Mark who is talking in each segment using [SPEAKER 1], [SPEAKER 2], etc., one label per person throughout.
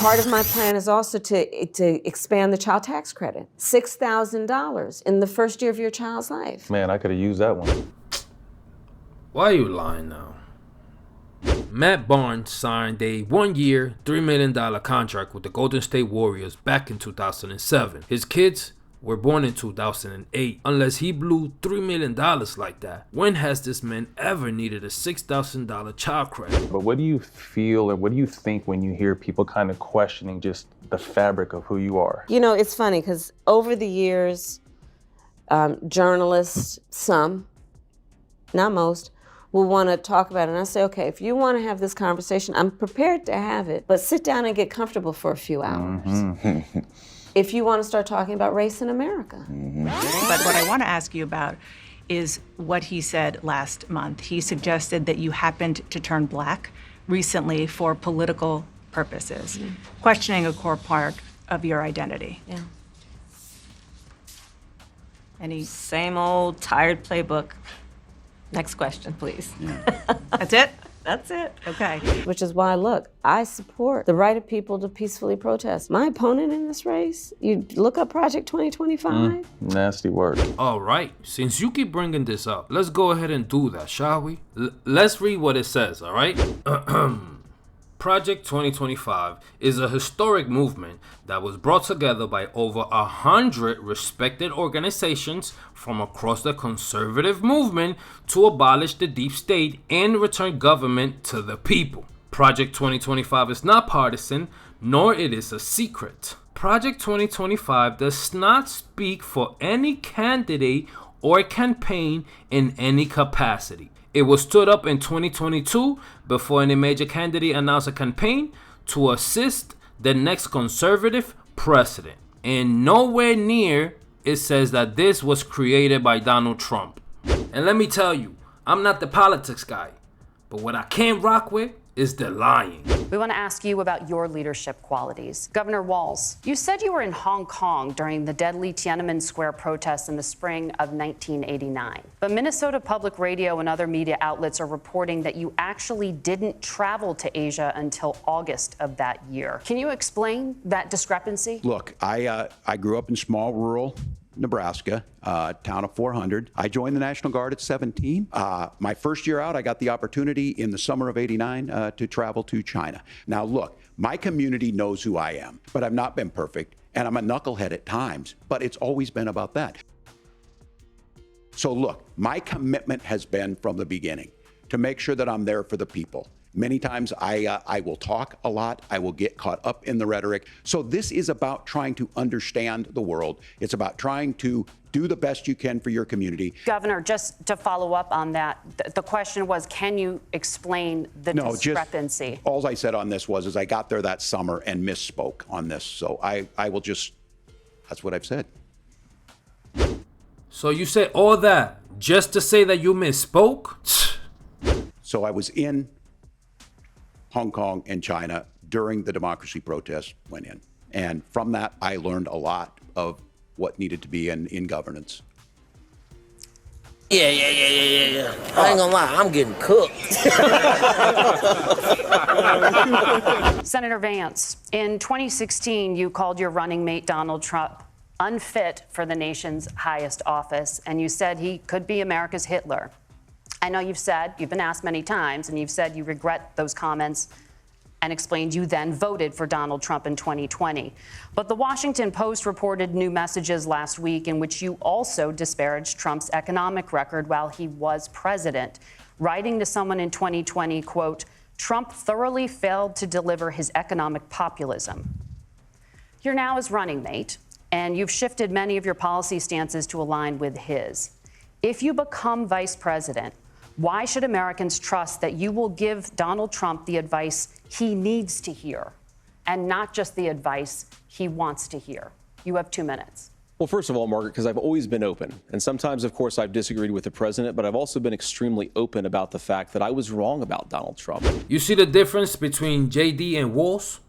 [SPEAKER 1] Part of my plan is also to expand the child tax credit. $6,000 in the first year of your child's life.
[SPEAKER 2] Man, I could have used that one.
[SPEAKER 3] Why are you lying now? Matt Barnes signed a 1-year, $3 million contract with the Golden State Warriors back in 2007. His kids were born in 2008. Unless he blew $3 million like that, when has this man ever needed a $6,000 child credit?
[SPEAKER 2] But what do you feel or what do you think when you hear people kind of questioning just the fabric of who you are?
[SPEAKER 1] You know, it's funny because over the years, journalists, some, not most, will want to talk about it. And I say, okay, if you want to have this conversation, I'm prepared to have it, but sit down and get comfortable for a few hours. Mm-hmm. If you want to start talking about race in America. Mm-hmm.
[SPEAKER 4] But what I want to ask you about is what he said last month. He suggested that you happened to turn black recently for political purposes, questioning a core part of your identity.
[SPEAKER 5] Yeah.
[SPEAKER 4] Any?
[SPEAKER 5] Same old tired playbook. Next question, please.
[SPEAKER 4] That's it?
[SPEAKER 5] That's it.
[SPEAKER 4] Okay.
[SPEAKER 1] Which is why, look, I support the right of people to peacefully protest. My opponent in this race, you look up Project 2025.
[SPEAKER 2] Nasty word.
[SPEAKER 3] All right, since you keep bringing this up, let's go ahead and do that, shall we? Let's read what it says, all right? Project 2025 is a historic movement that was brought together by over 100 respected organizations from across the conservative movement to abolish the deep state and return government to the people. Project 2025 is not partisan, nor it is a secret. Project 2025 does not speak for any candidate or campaign in any capacity. It was stood up in 2022 before any major candidate announced a campaign to assist the next conservative president. And nowhere near it says that this was created by Donald Trump. And let me tell you, I'm not the politics guy, but what I can't rock with is the lying.
[SPEAKER 6] We want to ask you about your leadership qualities. Governor Walz, you said you were in Hong Kong during the deadly Tiananmen Square protests in the spring of 1989. But Minnesota Public Radio and other media outlets are reporting that you actually didn't travel to Asia until August of that year. Can you explain that discrepancy?
[SPEAKER 7] Look, I grew up in small rural Nebraska, town of 400. I joined the National Guard at 17. My first year out, I got the opportunity in the summer of '89 to travel to China. Now, look, my community knows who I am, but I've not been perfect, and I'm a knucklehead at times, but it's always been about that. So look, my commitment has been from the beginning to make sure that I'm there for the people. Many times I will talk a lot. I will get caught up in the rhetoric. So this is about trying to understand the world. It's about trying to do the best you can for your community.
[SPEAKER 6] Governor, just to follow up on that, the question was, can you explain the discrepancy?
[SPEAKER 7] All I said on this is I got there that summer and misspoke on this. So I will just, that's what I've said.
[SPEAKER 3] So you said all that just to say that you misspoke?
[SPEAKER 7] So I was in Hong Kong and China during the democracy protests went in. And from that, I learned a lot of what needed to be in governance.
[SPEAKER 8] Yeah. I ain't gonna lie, I'm getting cooked.
[SPEAKER 6] Senator Vance, in 2016, you called your running mate Donald Trump unfit for the nation's highest office, and you said he could be America's Hitler. I know you've been asked many times, and you've said you regret those comments and explained you then voted for Donald Trump in 2020. But the Washington Post reported new messages last week in which you also disparaged Trump's economic record while he was president, writing to someone in 2020, quote, Trump thoroughly failed to deliver his economic populism. You're now his running mate, and you've shifted many of your policy stances to align with his. If you become vice president, why should Americans trust that you will give Donald Trump the advice he needs to hear and not just the advice he wants to hear? You have 2 minutes.
[SPEAKER 9] Well, first of all, Margaret, because I've always been open. And sometimes, of course, I've disagreed with the president, but I've also been extremely open about the fact that I was wrong about Donald Trump.
[SPEAKER 3] You see the difference between JD and Walz?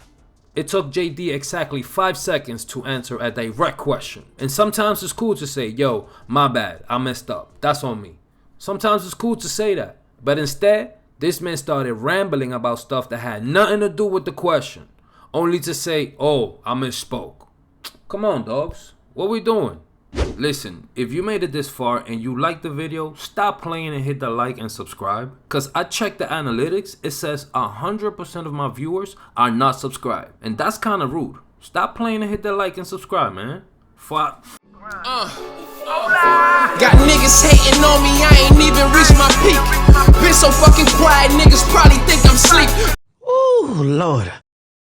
[SPEAKER 3] It took JD exactly 5 seconds to answer a direct question. And sometimes it's cool to say, yo, my bad, I messed up. That's on me. Sometimes it's cool to say that. But instead, this man started rambling about stuff that had nothing to do with the question. only to say, oh, I misspoke. Come on, dogs. What we doing? Listen, if you made it this far and you like the video, stop playing and hit the like and subscribe. Cause I checked the analytics, it says 100% of my viewers are not subscribed. And that's kind of rude. Stop playing and hit the like and subscribe, man. Fuck.
[SPEAKER 8] Got niggas hating on me, I ain't even reached my peak. Been so fucking quiet, niggas probably think I'm sleep. Ooh, Lord.